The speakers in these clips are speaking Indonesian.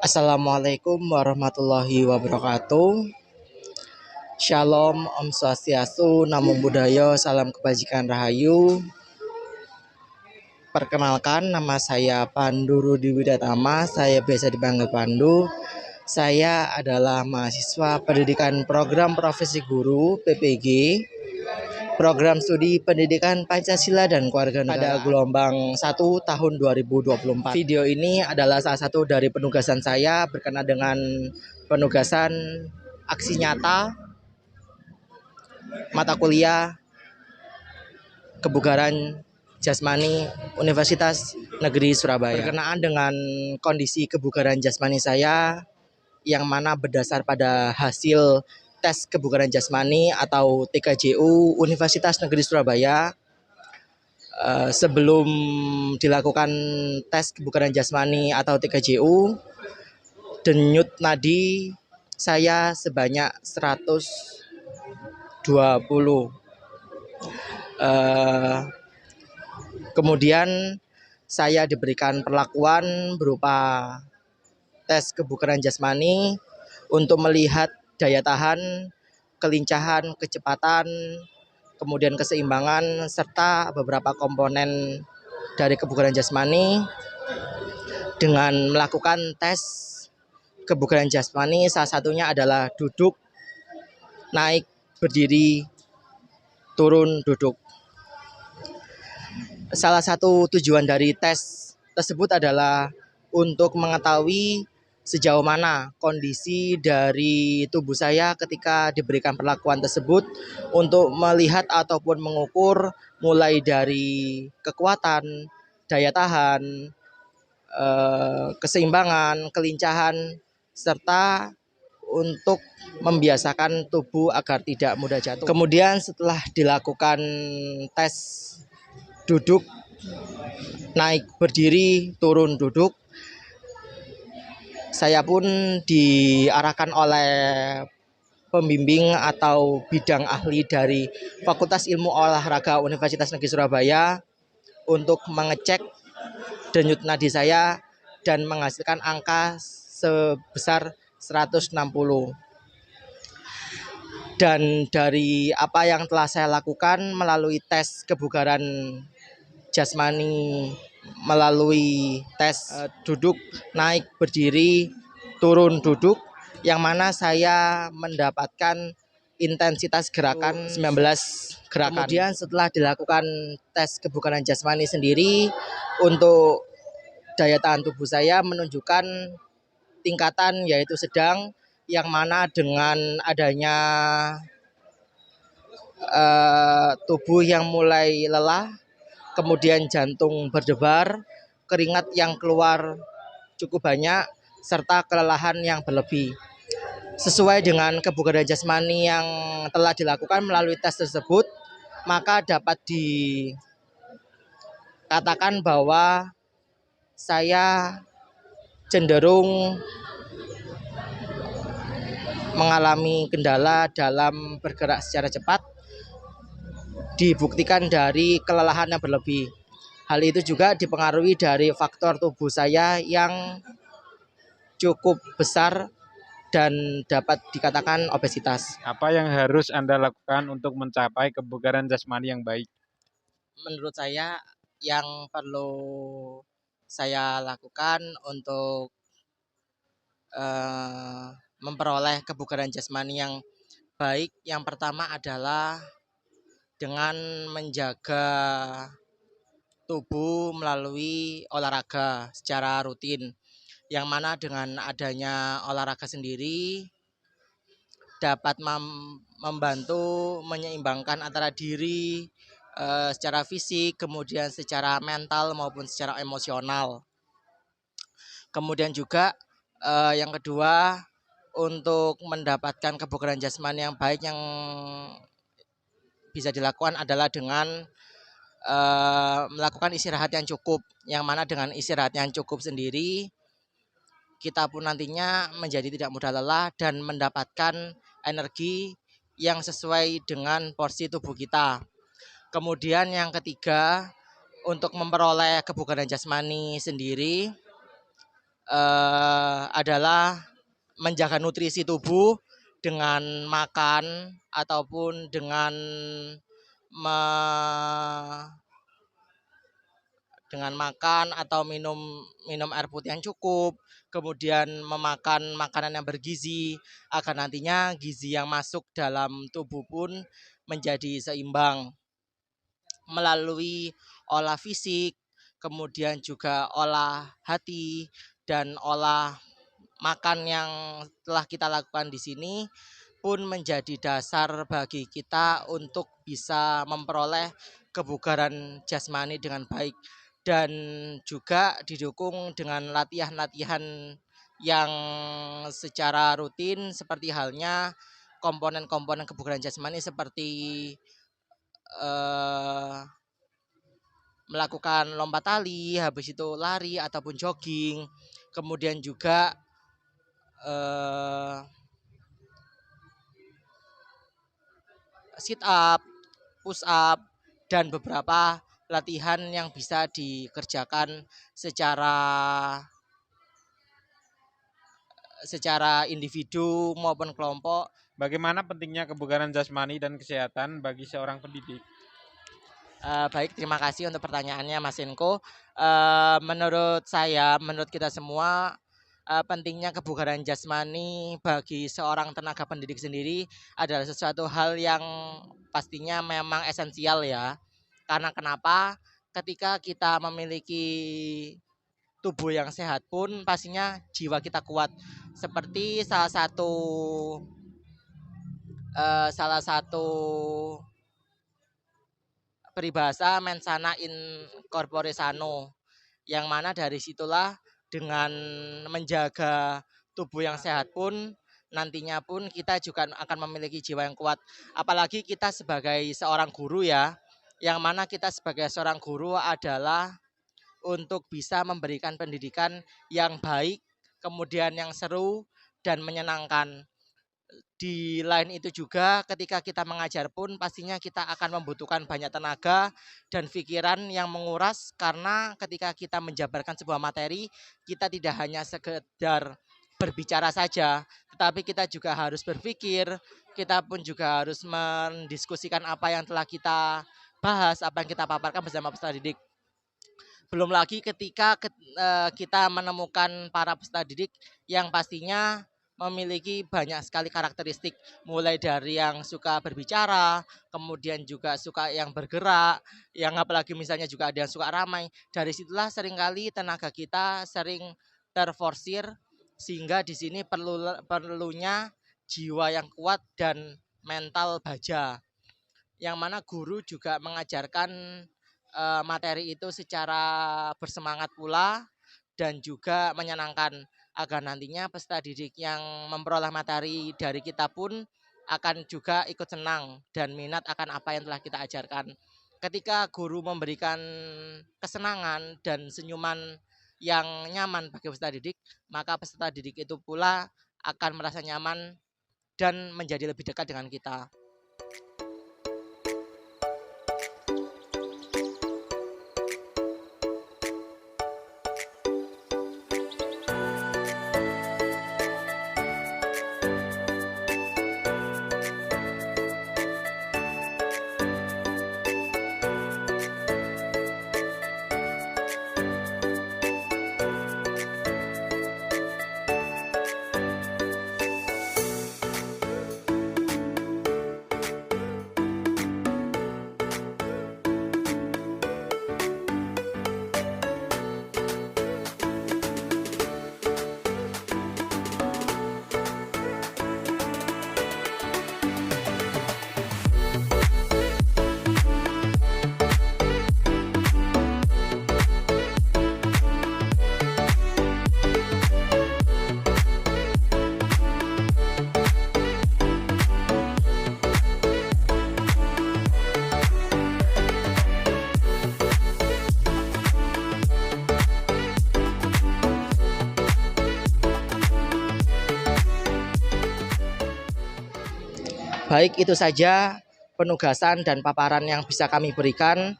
Assalamualaikum warahmatullahi wabarakatuh. Shalom, Om Swastiastu, Namo Buddhaya, Salam Kebajikan Rahayu. Perkenalkan, nama saya Pandu Rudi Widatama, saya biasa dipanggil Pandu. Saya adalah mahasiswa pendidikan program profesi guru PPG, program studi pendidikan Pancasila dan Kewarganegaraan pada gelombang 1 tahun 2024. Video ini adalah salah satu dari penugasan saya berkenaan dengan penugasan aksi nyata mata kuliah kebugaran jasmani Universitas Negeri Surabaya. Berkenaan dengan kondisi kebugaran jasmani saya yang mana berdasar pada hasil tes kebugaran jasmani atau TKJU Universitas Negeri Surabaya. Sebelum dilakukan tes kebugaran jasmani atau TKJU, denyut nadi saya sebanyak 120. Kemudian saya diberikan perlakuan berupa tes kebugaran jasmani untuk melihat daya tahan, kelincahan, kecepatan, kemudian keseimbangan, serta beberapa komponen dari kebugaran jasmani. Dengan melakukan tes kebugaran jasmani, salah satunya adalah duduk, naik, berdiri, turun, duduk. Salah satu tujuan dari tes tersebut adalah untuk mengetahui sejauh mana kondisi dari tubuh saya ketika diberikan perlakuan tersebut, untuk melihat ataupun mengukur mulai dari kekuatan, daya tahan, keseimbangan, kelincahan, serta untuk membiasakan tubuh agar tidak mudah jatuh. Kemudian setelah dilakukan tes duduk, naik, berdiri, turun, duduk, saya pun diarahkan oleh pembimbing atau bidang ahli dari Fakultas Ilmu Olahraga Universitas Negeri Surabaya untuk mengecek denyut nadi saya dan menghasilkan angka sebesar 160. Dan dari apa yang telah saya lakukan melalui tes kebugaran jasmani, melalui tes duduk, naik, berdiri, turun, duduk, yang mana saya mendapatkan intensitas gerakan 19 gerakan. Kemudian setelah dilakukan tes kebugaran jasmani sendiri, untuk daya tahan tubuh saya menunjukkan tingkatan yaitu sedang, yang mana dengan adanya tubuh yang mulai lelah, kemudian jantung berdebar, keringat yang keluar cukup banyak, serta kelelahan yang berlebih. Sesuai dengan kebugaran jasmani yang telah dilakukan melalui tes tersebut, maka dapat dikatakan bahwa saya cenderung mengalami kendala dalam bergerak secara cepat, dibuktikan dari kelelahan yang berlebih. Hal itu juga dipengaruhi dari faktor tubuh saya yang cukup besar dan dapat dikatakan obesitas. Apa yang harus Anda lakukan untuk mencapai kebugaran jasmani yang baik? Menurut saya yang perlu saya lakukan untuk memperoleh kebugaran jasmani yang baik, yang pertama adalah dengan menjaga tubuh melalui olahraga secara rutin, yang mana dengan adanya olahraga sendiri dapat membantu menyeimbangkan antara diri secara fisik, kemudian secara mental maupun secara emosional. Kemudian juga yang kedua, untuk mendapatkan kebugaran jasmani yang baik yang bisa dilakukan adalah dengan melakukan istirahat yang cukup, yang mana dengan istirahat yang cukup sendiri kita pun nantinya menjadi tidak mudah lelah dan mendapatkan energi yang sesuai dengan porsi tubuh kita. Kemudian yang ketiga, untuk memperoleh kebugaran jasmani sendiri, adalah menjaga nutrisi tubuh dengan makan ataupun dengan makan atau minum air putih yang cukup, kemudian memakan makanan yang bergizi agar nantinya gizi yang masuk dalam tubuh pun menjadi seimbang melalui olah fisik, kemudian juga olah hati dan olah makan yang telah kita lakukan di sini pun menjadi dasar bagi kita untuk bisa memperoleh kebugaran jasmani dengan baik dan juga didukung dengan latihan-latihan yang secara rutin seperti halnya komponen-komponen kebugaran jasmani seperti melakukan lompat tali, habis itu lari ataupun jogging, kemudian juga sit up, push up, dan beberapa latihan yang bisa dikerjakan secara individu maupun kelompok. Bagaimana pentingnya kebugaran jasmani dan kesehatan bagi seorang pendidik? Baik, terima kasih untuk pertanyaannya Mas Enko. Menurut saya, menurut kita semua, pentingnya kebugaran jasmani bagi seorang tenaga pendidik sendiri adalah sesuatu hal yang pastinya memang esensial ya. Karena kenapa? Ketika kita memiliki tubuh yang sehat pun pastinya jiwa kita kuat. Seperti salah satu peribahasa mens sana in corpore sano, yang mana dari situlah dengan menjaga tubuh yang sehat pun nantinya pun kita juga akan memiliki jiwa yang kuat. Apalagi kita sebagai seorang guru ya, yang mana kita sebagai seorang guru adalah untuk bisa memberikan pendidikan yang baik, kemudian yang seru dan menyenangkan. Di lain itu juga ketika kita mengajar pun pastinya kita akan membutuhkan banyak tenaga dan pikiran yang menguras, karena ketika kita menjabarkan sebuah materi, kita tidak hanya sekedar berbicara saja, tetapi kita juga harus berpikir, kita pun juga harus mendiskusikan apa yang telah kita bahas, apa yang kita paparkan bersama peserta didik. Belum lagi ketika kita menemukan para peserta didik yang pastinya memiliki banyak sekali karakteristik, mulai dari yang suka berbicara, kemudian juga suka yang bergerak, yang apalagi misalnya juga ada yang suka ramai. Dari situlah seringkali tenaga kita sering terforsir, sehingga di sini perlunya jiwa yang kuat dan mental baja, yang mana guru juga mengajarkan materi itu secara bersemangat pula dan juga menyenangkan, agar nantinya peserta didik yang memperoleh materi dari kita pun akan juga ikut senang dan minat akan apa yang telah kita ajarkan. Ketika guru memberikan kesenangan dan senyuman yang nyaman bagi peserta didik, maka peserta didik itu pula akan merasa nyaman dan menjadi lebih dekat dengan kita. Baik, itu saja penugasan dan paparan yang bisa kami berikan.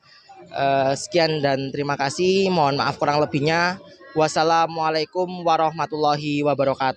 Sekian dan terima kasih. Mohon maaf kurang lebihnya. Wassalamualaikum warahmatullahi wabarakatuh.